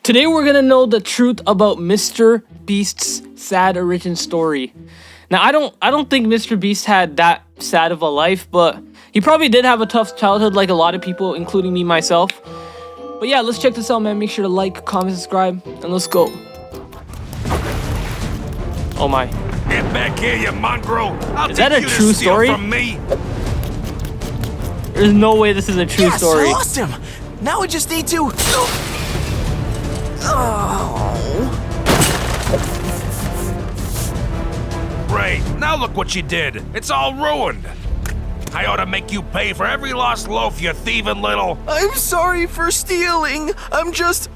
Today we're gonna know the truth about Mr. Beast's sad origin story. Now I don't think Mr. Beast had that sad of a life, but he probably did have a tough childhood like a lot of people, including me myself. But yeah, let's check this out, man. Make sure to like, comment, subscribe, and let's go. Oh my. Get back here, you mongrel! Is that a true story? From me. There's no way this is a true story. I lost him! Now I just need to... Great, now look what you did. It's all ruined. I ought to make you pay for every lost loaf, you thieving little... I'm sorry for stealing. I'm just...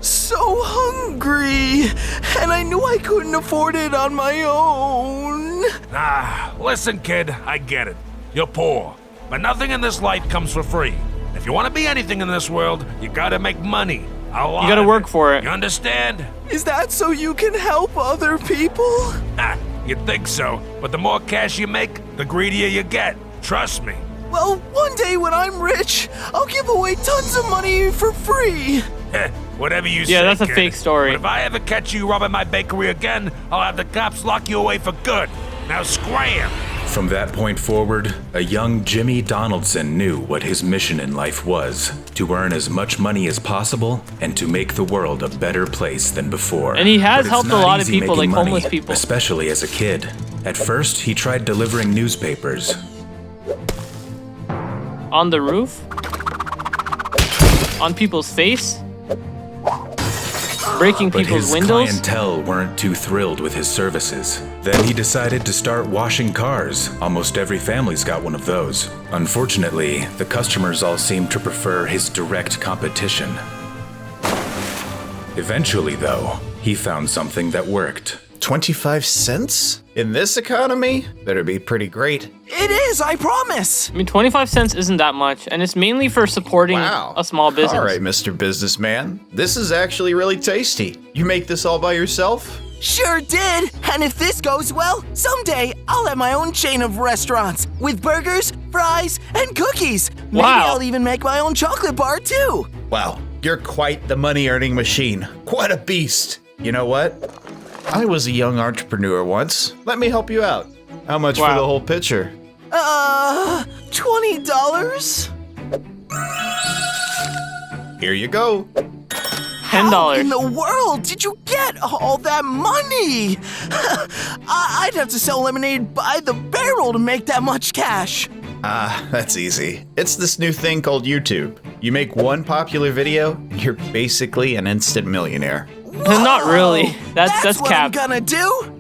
so hungry. And I knew I couldn't afford it on my own. Ah, listen, kid, I get it. You're poor. But nothing in this life comes for free. If you want to be anything in this world, you gotta make money. A lot. You gotta of work for it. You understand? Is that so you can help other people? Ah, you'd think so. But the more cash you make, the greedier you get. Trust me. Well, one day when I'm rich, I'll give away tons of money for free. Whatever you say, Yeah, that's a kid. fake story. But if I ever catch you robbing my bakery again, I'll have the cops lock you away for good. Now scram! From that point forward, a young Jimmy Donaldson knew what his mission in life was: to earn as much money as possible and to make the world a better place than before. And he has But it's helped a not lot of easy people, like making homeless money, people. especially as a kid. At first, he tried delivering newspapers. On the roof? On people's face? Breaking But people's his windows? clientele weren't too thrilled with his services. Then he decided to start washing cars. Almost every family's got one of those. Unfortunately, the customers all seemed to prefer his direct competition. Eventually, though, he found something that worked. 25 cents? In this economy? Better be pretty great. It is, I promise. I mean, 25 cents isn't that much, and it's mainly for supporting Wow. a small business. All right, Mr. Businessman. This is actually really tasty. You make this all by yourself? Sure did. And if this goes well, someday I'll have my own chain of restaurants with burgers, fries, and cookies. Maybe Wow. I'll even make my own chocolate bar too. Wow, you're quite the money-earning machine. Quite a beast. You know what? I was a young entrepreneur once. Let me help you out. How much for Wow. the whole picture? $20? Here you go. $10. How in the world did you get all that money? I'd have to sell lemonade by the barrel to make that much cash. That's easy. It's this new thing called YouTube. You make one popular video, and you're basically an instant millionaire. Not really. That's what cap. I'm gonna do.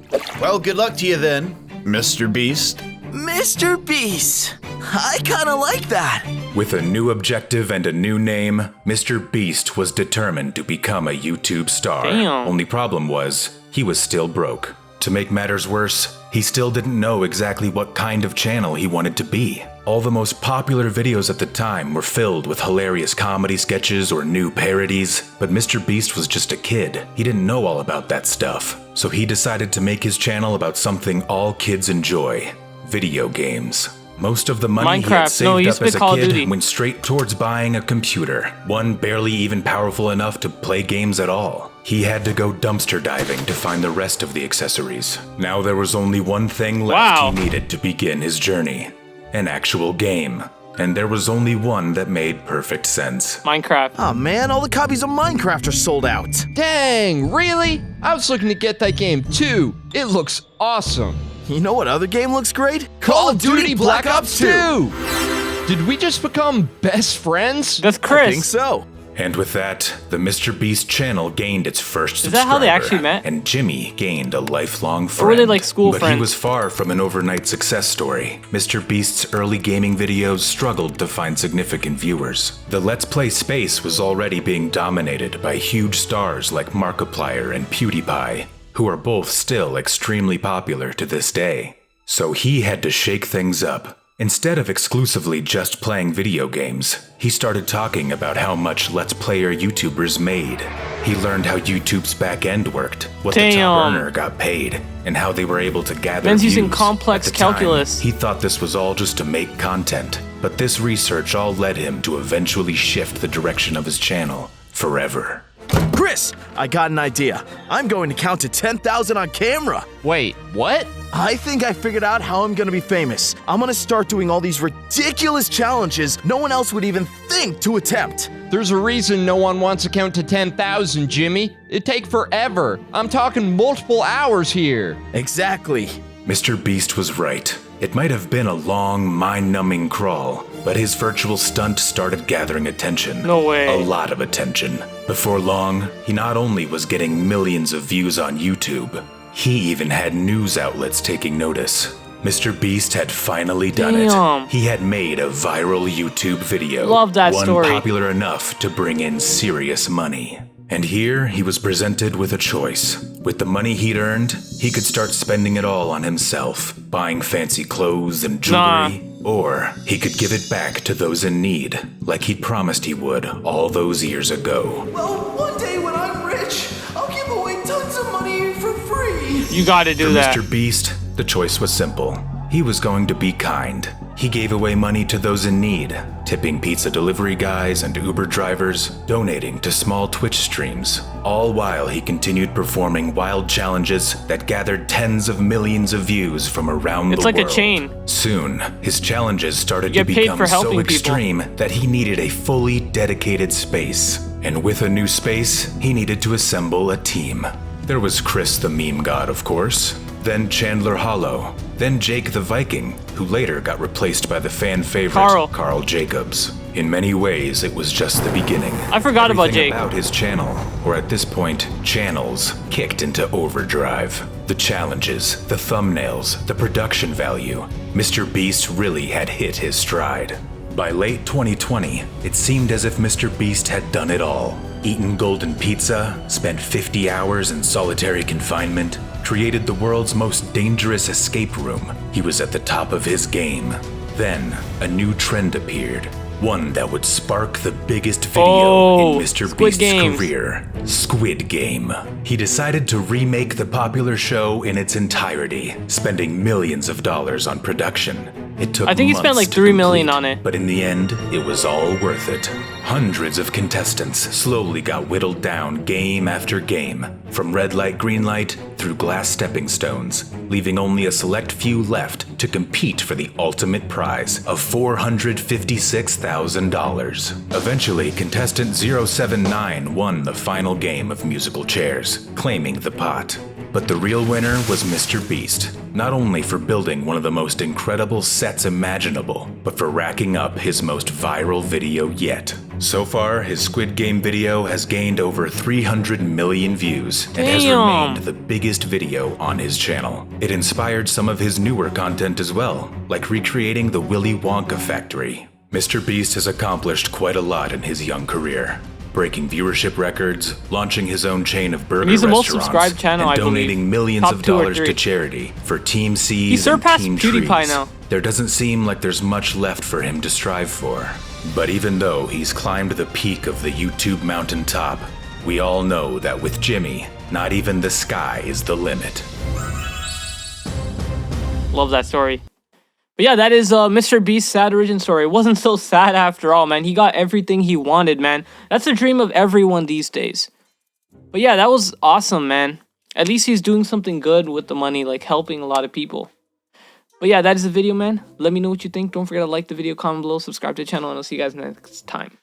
Well, good luck to you then, Mr. Beast. Mr. Beast. I kinda like that. With a new objective and a new name, Mr. Beast was determined to become a YouTube star. Damn. Only problem was, he was still broke. To make matters worse, he still didn't know exactly what kind of channel he wanted to be. All the most popular videos at the time were filled with hilarious comedy sketches or new parodies, but Mr. Beast was just a kid. He didn't know all about that stuff. So he decided to make his channel about something all kids enjoy: video games. Most of the money he had Minecraft. No, he saved used up to as play a Call of Duty. kid went straight towards buying a computer, one barely even powerful enough to play games at all. He had to go dumpster diving to find the rest of the accessories. Now there was only one thing left Wow. he needed to begin his journey: an actual game. And there was only one that made perfect sense. Minecraft. Oh man, all the copies of Minecraft are sold out. Dang, really? I was looking to get that game too. It looks awesome. You know what other game looks great? Call of Duty Black Ops 2! Did we just become best friends? That's I Chris. think so. And with that, the Mr. Beast channel gained its first Is subscriber. that how they actually met? And Jimmy gained a lifelong friend. Or were they like school but friends? he was far from an overnight success story. Mr. Beast's early gaming videos struggled to find significant viewers. The Let's Play space was already being dominated by huge stars like Markiplier and PewDiePie, who are both still extremely popular to this day. So he had to shake things up. Instead of exclusively just playing video games, he started talking about how much Let's Player YouTubers made. He learned how YouTube's back end worked, what the top Damn. earner got paid, and how they were able to gather Man's views. using complex At the time, calculus. he thought this was all just to make content, but this research all led him to eventually shift the direction of his channel forever. Chris, I got an idea. I'm going to count to 10,000 on camera. Wait, what? I think I figured out how I'm gonna be famous. I'm gonna start doing all these ridiculous challenges no one else would even think to attempt. There's a reason no one wants to count to 10,000, Jimmy. It'd take forever. I'm talking multiple hours here. Exactly. Mr. Beast was right. It might have been a long, mind-numbing crawl, but his virtual stunt started gathering attention. No way. A lot of attention. Before long, he not only was getting millions of views on YouTube, he even had news outlets taking notice. Mr. Beast had finally done Damn. it. He had made a viral YouTube video. Love that one story. popular enough to bring in serious money. And here he was presented with a choice. With the money he'd earned, he could start spending it all on himself, buying fancy clothes and jewelry, or he could give it back to those in need, like he'd promised he would all those years ago. Well, one day when I'm rich, I'll give away tons of money for free. You gotta do For that. Mr. Beast, the choice was simple. He was going to be kind. He gave away money to those in need, tipping pizza delivery guys and Uber drivers, donating to small Twitch streams, all while he continued performing wild challenges that gathered tens of millions of views from around the world. It's like a chain. Soon, his challenges started You to get paid become for so helping people. extreme that he needed a fully dedicated space. And with a new space, he needed to assemble a team. There was Chris the meme god, of course, then Chandler Hollow, then Jake the Viking, who later got replaced by the fan favorite Carl Jacobs. In many ways, it was just the beginning. I forgot about Everything Jake. about his channel, or at this point, channels, kicked into overdrive. The challenges, the thumbnails, the production value. Mr. Beast really had hit his stride. By late 2020, it seemed as if Mr. Beast had done it all. Eaten golden pizza, spent 50 hours in solitary confinement, created the world's most dangerous escape room. He was at the top of his game. Then, a new trend appeared. One that would spark the biggest video in Mr. Squid Beast's Games. career. Squid Game. He decided to remake the popular show in its entirety, spending millions of dollars on production. It took I think he spent months like to $3 million complete, on it. but in the end, it was all worth it. Hundreds of contestants slowly got whittled down game after game, from red light, green light, through glass stepping stones, leaving only a select few left to compete for the ultimate prize of $456,000. Eventually, contestant 079 won the final game of musical chairs, claiming the pot. But the real winner was Mr. Beast, not only for building one of the most incredible sets imaginable, but for racking up his most viral video yet. So far, his Squid Game video has gained over 300 million views and has remained the biggest video on his channel. It inspired some of his newer content as well, like recreating the Willy Wonka factory. Mr. Beast has accomplished quite a lot in his young career. Breaking viewership records, launching his own chain of burger He's the most restaurants, subscribed channel, and I believe. donating millions Top of 2 or dollars to 3. charity for Team C's He surpassed and Team PewDiePie Trees. now. There doesn't seem like there's much left for him to strive for. But even though he's climbed the peak of the YouTube mountaintop, we all know that with Jimmy, not even the sky is the limit. Love that story. But yeah, that is Mr. Beast's sad origin story. It wasn't so sad after all, man. He got everything he wanted, man. That's the dream of everyone these days. But yeah, that was awesome, man. At least he's doing something good with the money, like helping a lot of people. But yeah, that is the video, man. Let me know what you think. Don't forget to like the video, comment below, subscribe to the channel, and I'll see you guys next time.